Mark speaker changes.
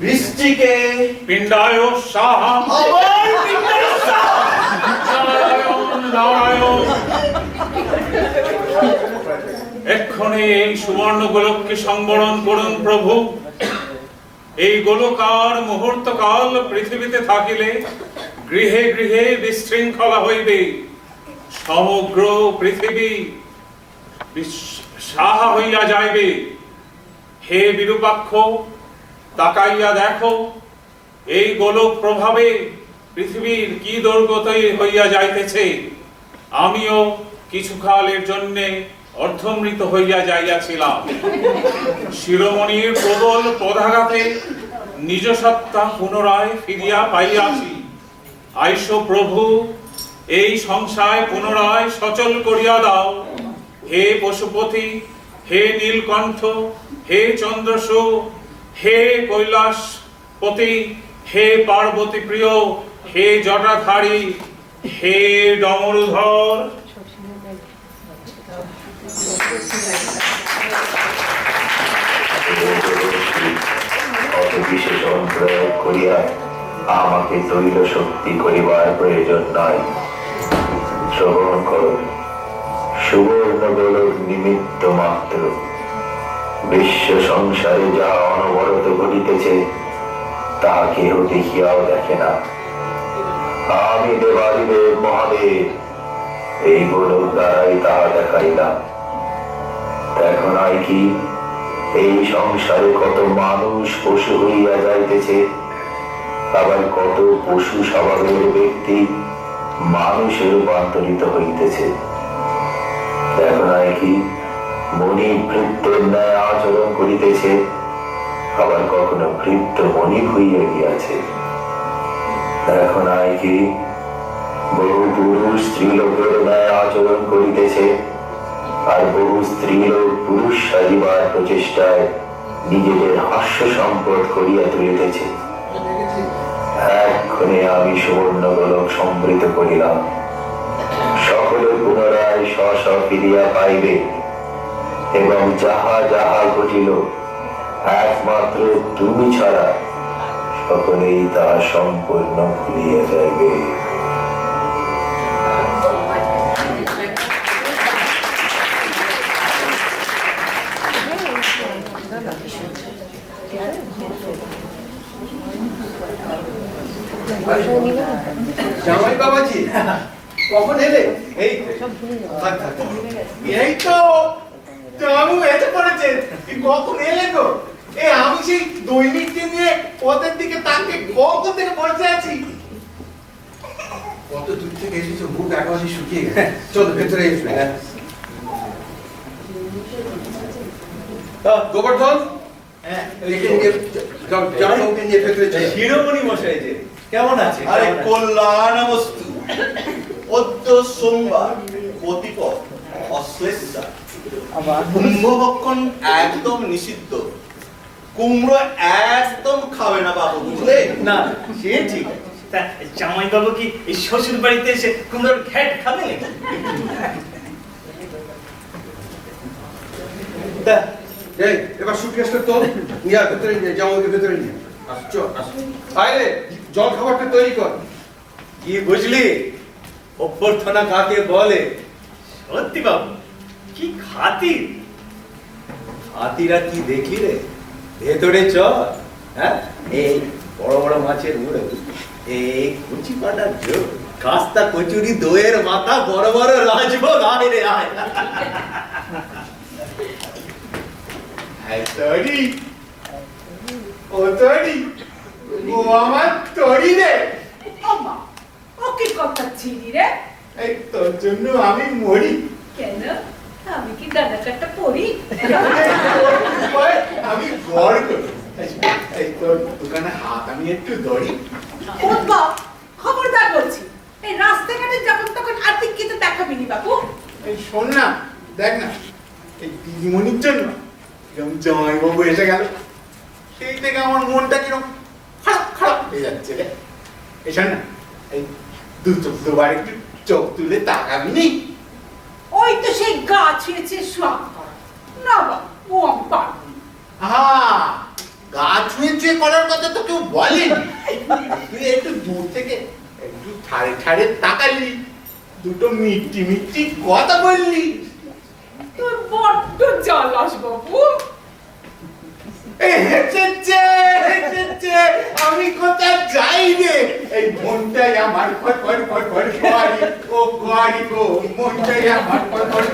Speaker 1: বৃষ্টিকে
Speaker 2: পিণ্ডায় সাহা
Speaker 1: আবার পিণ্ডায় সাহা।
Speaker 2: নারায়ণ নারায়ণ। এক্ষণে এই সুবর্ণ গোলককে সংবরণ করুন প্রভু। এই গোলকার মুহূর্তকাল পৃথিবীতে থাকিলে গৃহে গৃহে বিশৃঙ্খলা হইবে, সমগ্র পৃথিবী সাহা হইয়া যাইবে। হে বিরূপাক্ষ, তাকাইয়া দেখো, এই গোলক প্রভাবে পৃথিবীর কি দুর্গতি হইয়া যাইতেছে। আমিও কিছুকালের জন্য অর্ধমৃত হইয়া যাইয়াছিলাম। শিরোমণির প্রবল পদাঘাতে নিজ সত্তা পুনরায় ফিরিয়া পাইয়াছি। আইসো প্রভু, এই সংসার পুনরায় সচল করিয়া দাও। হে পশুপতি, হে নীলকণ্ঠ, হে চন্দ্রসূ, হে কৈলাসপতি, হে পার্বতী প্রিয়, হে জটাধারী, হে ডমরুধর।
Speaker 3: অত বিশেষণ প্রয়োগ করিয়া আমাকে তৈল শক্তি করিবার প্রয়োজন নাই। শ্রবণ করো, সুবর্ণ গোলক নিমিত্ত মাত্র। বিশ্ব সংসারে যা অনবরত ঘটিতেছে তা কেহ দেখিয়াও দেখে না। আমি দেবাদিদেব মহাদেব এই গোলক দ্বারাই তাহা দেখাইলাম। দেখো নাই কি এই সংসারে কত মানুষ পশু হইয়া যাইতেছে, আবার কত পশু স্বভাবের ব্যক্তি মানুষে রূপান্তরিত হইতেছে। দেখো নাই কি মণি ভৃত্যের ন্যায় আচরণ করিতেছে, আবার কখনো ভৃত্য মণি হইয়া গিয়াছে। দেখো নাই কি বহু পুরুষ স্ত্রীলোকের ন্যায় আচরণ করিতেছে, আর বহু স্ত্রীলোক পুরুষ সাজিবার প্রচেষ্টায় নিজেদের হাস্য সম্পদ করিয়া তুলিতেছে। এক্ষণে আমি সুবর্ণ গোলক সম্বৃত করিলাম। সকলে পুনরায় স্ব স্ব ফিরিয়া পাইবে, এবং যাহা যাহা ঘটিল একমাত্র তুমি ছাড়া সকলেই তাহা সম্পূর্ণ ভুলিয়া যাইবে।
Speaker 1: জামাই বাবাজি কখন এলে? এই এই তো জামু এসে পড়েছে। কখন এলে গো? এই আমি সেই দৈনিককে নিয়ে পথের দিকে তাকে কখন থেকে বসে আছি। কত দূর থেকে এসেছো, মুখ একেবারে শুকিয়ে গেছে। চলো ভেতরে এসো। গোবর্ধন, শিরোমণি মশাই যে কেমন আছে?
Speaker 4: আরে কল্যাণমস্তু। অদ্য সোমবার, প্রতিপদ অশ্লেষা, কুম্ভভক্ষণ একদম নিষিদ্ধ। কুমড়ো একদম খাবে না বাবু, বুঝলে?
Speaker 1: না সে ঠিক আছে।
Speaker 5: তা জামাই বাবু কি এই শ্বশুর বাড়িতে এসে কুমড়োর ঘ্যাট খাবে নাকি?
Speaker 1: এবার সুটকেসটা তো নিয়ে ভেতরে নিয়ে জামাইকে ভেতরে নিয়ে আসছো। আরে জল খাবারটা তৈরি কর।
Speaker 4: কি বুঝলি অভ্যর্থনা কাকে বলে?
Speaker 5: সত্যি বাবু, কি খাতির!
Speaker 4: হাতিরা কি দেখি রে, ভেতরে চল। হ্যাঁ, এই বড় বড় মাছের মুড়ো, এই কুচি পাটার ঝোল, কাস্তা কচুরি, দইয়ের মাথা, বড় বড় রাজভোগ। আয় রে আয়।
Speaker 1: তরি ও তরি, ও আমার তরি রে।
Speaker 6: আমা ও কি কথা ছিলি রে?
Speaker 1: এই তোর জন্য আমি মরি।
Speaker 6: কেন? আমি কি গানা কাটা পড়ি?
Speaker 1: আমি গড় করি। এই তোর দোকানে হাত আমি একটু ধরি।
Speaker 6: ও বাপ, খবরদার বলছি, এই রাস্তাঘাটে যখন তখন আর্থিক কিছু দেখাবি নি বাবু।
Speaker 1: এই শোন না, দেখ না, এই দিদিমণির জন্য এরকম জামাইবাবু এসে গেল, সেই থেকে আমার মনটা কিরকম খারাপ খারাপ হয়ে যাচ্ছে রে। এই শোন না, এই দুবার একটু চোখ তুলে তাকাবি নি?
Speaker 6: ওই তো সেই গা ছুঁয়েছে সোয়াগ করা। না বাবু, ও আমি পারবো না।
Speaker 1: হ্যাঁ, গা ছুঁয়ে ছুঁয়ে করার কথা তো কেউ বলেনি। তুই একটু দূর থেকে একটু ঠাড়ে ঠাড়ে তাকালি, দুটো মিষ্টি মিষ্টি কথা বললি।
Speaker 6: তোর বড্ড জ্বালাস বাবু।
Speaker 1: হেসেছে হেসেছে, আমি কোথায় যাই রে, এই মনটাই আমার ফটফট ফটফট করে, ও গাড়ি গো, মনটাই আমার ফটফট